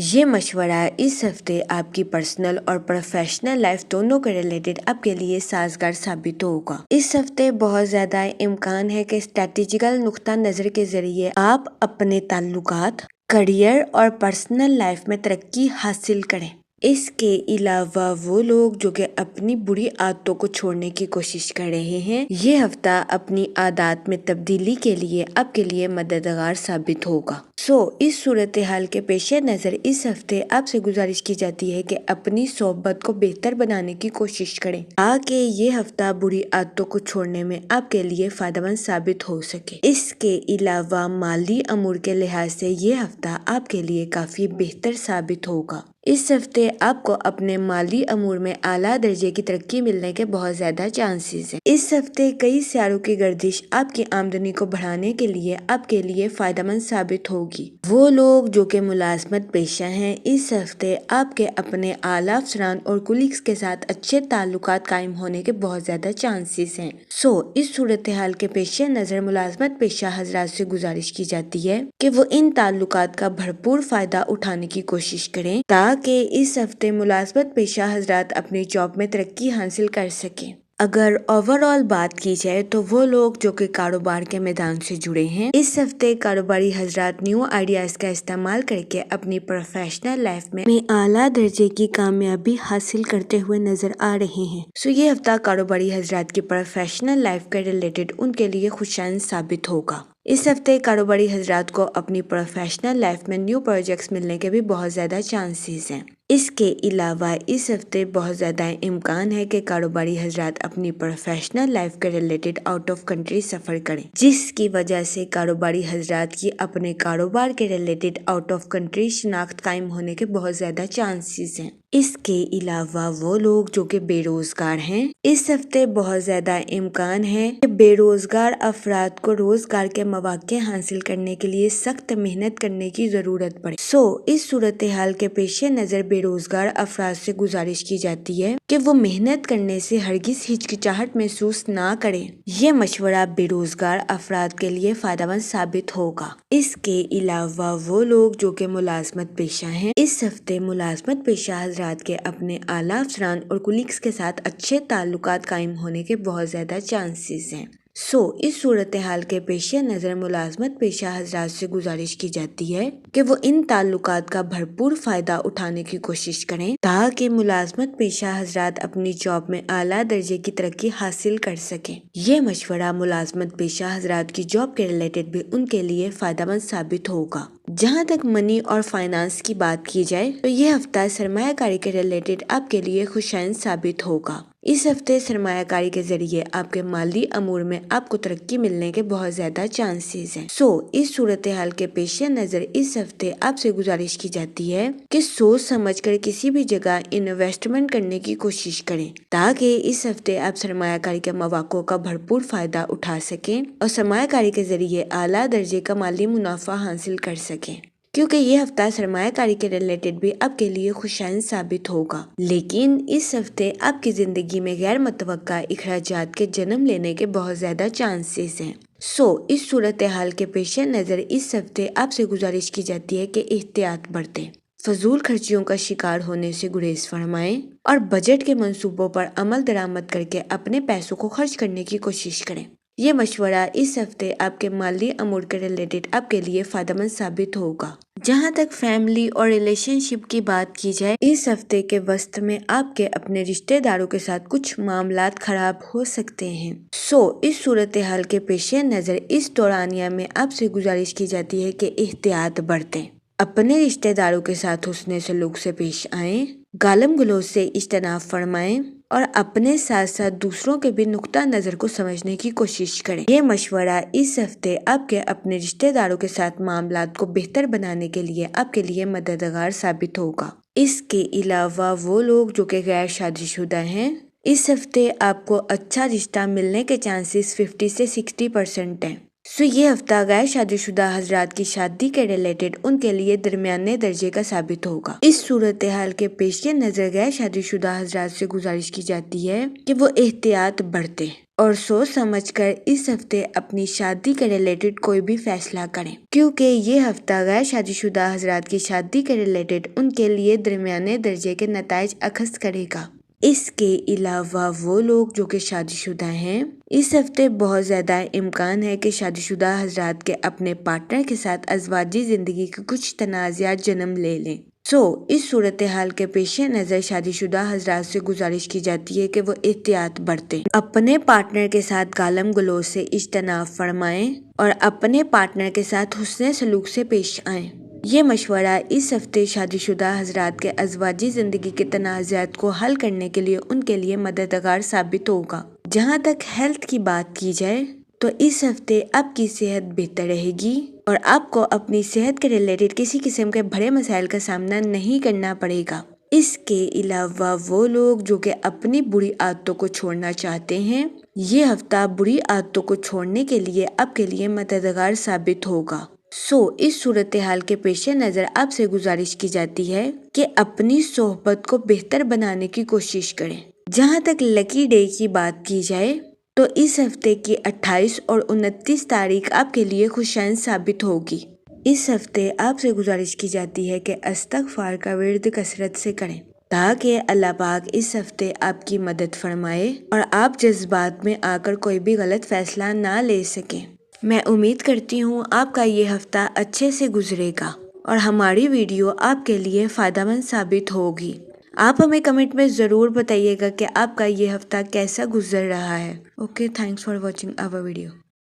یہ مشورہ اس ہفتے آپ کی پرسنل اور پروفیشنل لائف دونوں کے ریلیٹڈ آپ کے لیے سازگار ثابت ہوگا۔ اس ہفتے بہت زیادہ امکان ہے کہ اسٹریٹجیکل نقطہ نظر کے ذریعے آپ اپنے تعلقات، کریئر اور پرسنل لائف میں ترقی حاصل کریں۔ اس کے علاوہ وہ لوگ جو کہ اپنی بری عادتوں کو چھوڑنے کی کوشش کر رہے ہیں، یہ ہفتہ اپنی عادات میں تبدیلی کے لیے آپ کے لیے مددگار ثابت ہوگا۔ اس صورتحال کے پیش نظر اس ہفتے آپ سے گزارش کی جاتی ہے کہ اپنی صحبت کو بہتر بنانے کی کوشش کریں تاکہ یہ ہفتہ بری عادتوں کو چھوڑنے میں آپ کے لیے فائدہ مند ثابت ہو سکے۔ اس کے علاوہ مالی امور کے لحاظ سے یہ ہفتہ آپ کے لیے کافی بہتر ثابت ہوگا۔ اس ہفتے آپ کو اپنے مالی امور میں اعلیٰ درجے کی ترقی ملنے کے بہت زیادہ چانسز ہیں۔ اس ہفتے کئی سیاروں کی گردش آپ کی آمدنی کو بڑھانے کے لیے آپ کے لیے فائدہ مند ثابت ہوگی۔ وہ لوگ جو کہ ملازمت پیشہ ہیں، اس ہفتے آپ کے اپنے اعلیٰ افسران اور کولیگز کے ساتھ اچھے تعلقات قائم ہونے کے بہت زیادہ چانسز ہیں۔ اس صورتحال کے پیش نظر ملازمت پیشہ حضرات سے گزارش کی جاتی ہے کہ وہ ان تعلقات کا بھرپور فائدہ اٹھانے کی کوشش کریں تاکہ اس ہفتے ملازمت پیشہ حضرات اپنی جاب میں ترقی حاصل کر سکیں۔ اگر اوور آل بات کی جائے تو وہ لوگ جو کہ کاروبار کے میدان سے جڑے ہیں، اس ہفتے کاروباری حضرات نیو آئیڈیاز کا استعمال کر کے اپنی پروفیشنل لائف میں اعلیٰ درجے کی کامیابی حاصل کرتے ہوئے نظر آ رہے ہیں۔ یہ ہفتہ کاروباری حضرات کی پروفیشنل لائف کے ریلیٹڈ ان کے لیے خوشائند ثابت ہوگا۔ اس ہفتے کاروباری حضرات کو اپنی پروفیشنل لائف میں نیو پروجیکٹس ملنے کے بھی بہت زیادہ چانسز ہیں۔ اس کے علاوہ اس ہفتے بہت زیادہ امکان ہے کہ کاروباری حضرات اپنی پروفیشنل لائف کے ریلیٹڈ آؤٹ آف کنٹری سفر کریں، جس کی وجہ سے کاروباری حضرات کی اپنے کاروبار کے ریلیٹڈ آؤٹ آف کنٹری شناخت قائم ہونے کے بہت زیادہ چانسز ہیں۔ اس کے علاوہ وہ لوگ جو کہ بے روزگار ہیں، اس ہفتے بہت زیادہ امکان ہے کہ بے روزگار افراد کو روزگار کے مواقع حاصل کرنے کے لیے سخت محنت کرنے کی ضرورت پڑے۔ اس صورتحال کے پیش نظر بے روزگار افراد سے گزارش کی جاتی ہے کہ وہ محنت کرنے سے ہرگز ہچکچاہٹ محسوس نہ کریں۔ یہ مشورہ بے روزگار افراد کے لیے فائدہ مند ثابت ہوگا۔ اس کے علاوہ وہ لوگ جو کہ ملازمت پیشہ ہیں، اس ہفتے ملازمت پیشہ حضرات کے اپنے اعلیٰ افسران اور کولیگز کے ساتھ اچھے تعلقات قائم ہونے کے بہت زیادہ چانسز ہیں۔ اس صورتحال کے پیش نظر ملازمت پیشہ حضرات سے گزارش کی جاتی ہے کہ وہ ان تعلقات کا بھرپور فائدہ اٹھانے کی کوشش کریں تاکہ ملازمت پیشہ حضرات اپنی جاب میں اعلیٰ درجے کی ترقی حاصل کر سکیں۔ یہ مشورہ ملازمت پیشہ حضرات کی جاب کے ریلیٹڈ بھی ان کے لیے فائدہ مند ثابت ہوگا۔ جہاں تک منی اور فائنانس کی بات کی جائے تو یہ ہفتہ سرمایہ کاری کے ریلیٹڈ آپ کے لیے خوشائند ثابت ہوگا۔ اس ہفتے سرمایہ کاری کے ذریعے آپ کے مالی امور میں آپ کو ترقی ملنے کے بہت زیادہ چانسز ہیں۔ اس صورتحال کے پیش نظر اس ہفتے آپ سے گزارش کی جاتی ہے کہ سوچ سمجھ کر کسی بھی جگہ انویسٹمنٹ کرنے کی کوشش کریں تاکہ اس ہفتے آپ سرمایہ کاری کے مواقع کا بھرپور فائدہ اٹھا سکیں اور سرمایہ کاری کے ذریعے اعلیٰ درجے کا مالی منافع حاصل کر سکیں، کیونکہ یہ ہفتہ سرمایہ کاری کے ریلیٹڈ بھی آپ کے لیے خوشائند ثابت ہوگا۔ لیکن اس ہفتے آپ کی زندگی میں غیر متوقع اخراجات کے جنم لینے کے بہت زیادہ چانسز ہیں۔ اس صورتحال کے پیش نظر اس ہفتے آپ سے گزارش کی جاتی ہے کہ احتیاط برتیں، فضول خرچیوں کا شکار ہونے سے گریز فرمائیں اور بجٹ کے منصوبوں پر عمل درآمد کر کے اپنے پیسوں کو خرچ کرنے کی کوشش کریں۔ یہ مشورہ اس ہفتے آپ کے مالی امور کے ریلیٹڈ آپ کے لیے فائدہ مند ثابت ہوگا۔ جہاں تک فیملی اور ریلیشن شپ کی بات کی جائے، اس ہفتے کے وسط میں آپ کے اپنے رشتہ داروں کے ساتھ کچھ معاملات خراب ہو سکتے ہیں۔ اس صورتحال کے پیش نظر اس دورانیہ میں آپ سے گزارش کی جاتی ہے کہ احتیاط برتیں، اپنے رشتہ داروں کے ساتھ حسن سلوک سے پیش آئیں، گالم گلوچ سے اجتناب فرمائیں اور اپنے ساتھ ساتھ دوسروں کے بھی نقطہ نظر کو سمجھنے کی کوشش کریں۔ یہ مشورہ اس ہفتے آپ کے اپنے رشتہ داروں کے ساتھ معاملات کو بہتر بنانے کے لیے آپ کے لیے مددگار ثابت ہوگا۔ اس کے علاوہ وہ لوگ جو کہ غیر شادی شدہ ہیں، اس ہفتے آپ کو اچھا رشتہ ملنے کے چانسز 50 سے 60% ہیں۔ یہ ہفتہ غیر شادی شدہ حضرات کی شادی کے ریلیٹڈ ان کے لیے درمیانے درجے کا ثابت ہوگا۔ اس صورتحال کے پیش نظر غیر شادی شدہ حضرات سے گزارش کی جاتی ہے کہ وہ احتیاط برتیں اور سوچ سمجھ کر اس ہفتے اپنی شادی کے ریلیٹڈ کوئی بھی فیصلہ کریں، کیونکہ یہ ہفتہ غیر شادی شدہ حضرات کی شادی کے ریلیٹڈ ان کے لیے درمیانے درجے کے نتائج اخذ کرے گا۔ اس کے علاوہ وہ لوگ جو کہ شادی شدہ ہیں، اس ہفتے بہت زیادہ امکان ہے کہ شادی شدہ حضرات کے اپنے پارٹنر کے ساتھ ازواجی زندگی کے کچھ تنازعات جنم لے لیں۔ اس صورتحال کے پیش نظر شادی شدہ حضرات سے گزارش کی جاتی ہے کہ وہ احتیاط برتیں، اپنے پارٹنر کے ساتھ گالم گلوچ سے اجتناب فرمائیں اور اپنے پارٹنر کے ساتھ حسن سلوک سے پیش آئیں۔ یہ مشورہ اس ہفتے شادی شدہ حضرات کے ازواجی زندگی کے تنازعات کو حل کرنے کے لیے ان کے لیے مددگار ثابت ہوگا۔ جہاں تک ہیلتھ کی بات کی جائے تو اس ہفتے آپ کی صحت بہتر رہے گی اور آپ کو اپنی صحت کے ریلیٹڈ کسی قسم کے بڑے مسائل کا سامنا نہیں کرنا پڑے گا۔ اس کے علاوہ وہ لوگ جو کہ اپنی بری عادتوں کو چھوڑنا چاہتے ہیں، یہ ہفتہ بری عادتوں کو چھوڑنے کے لیے آپ کے لیے مددگار ثابت ہوگا۔ اس صورتحال کے پیش نظر آپ سے گزارش کی جاتی ہے کہ اپنی صحبت کو بہتر بنانے کی کوشش کریں۔ جہاں تک لکی ڈے کی بات کی جائے تو اس ہفتے کی 28 اور 29 تاریخ آپ کے لیے خوشائن ثابت ہوگی۔ اس ہفتے آپ سے گزارش کی جاتی ہے کہ استغفار کا ورد کثرت سے کریں تاکہ اللہ پاک اس ہفتے آپ کی مدد فرمائے اور آپ جذبات میں آ کر کوئی بھی غلط فیصلہ نہ لے سکیں۔ میں امید کرتی ہوں آپ کا یہ ہفتہ اچھے سے گزرے گا اور ہماری ویڈیو آپ کے لیے فائدہ مند ثابت ہوگی۔ آپ ہمیں کمنٹ میں ضرور بتائیے گا کہ آپ کا یہ ہفتہ کیسا گزر رہا ہے۔ Okay, thanks for watching our video.